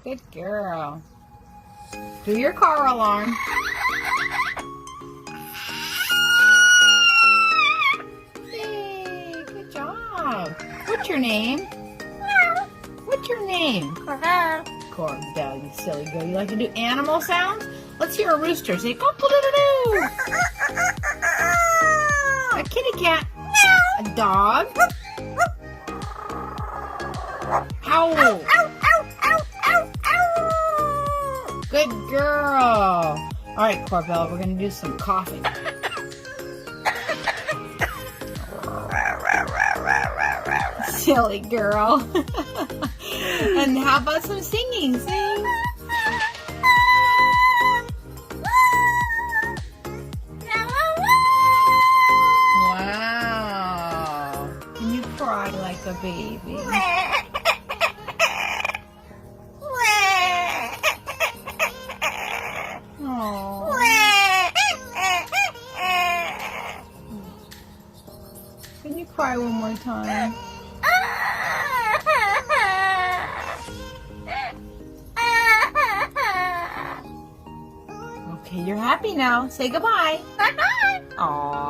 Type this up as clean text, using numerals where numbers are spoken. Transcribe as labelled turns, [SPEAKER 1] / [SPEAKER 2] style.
[SPEAKER 1] Good girl. Do your car alarm. Yay, good job. What's your name? What's your name? Corbell, you silly girl. You like to do animal sounds? Let's hear a rooster. Say cock-a-doodle-doo. A kitty cat. A dog. Owl. Good girl. All right, Corbell, we're going to do some coughing. Silly girl. And how about some singing? Sing. Wow. Can you cry like a baby? Oh. Can you cry one more time? Okay, you're happy now. Say goodbye. Bye-bye. Aww.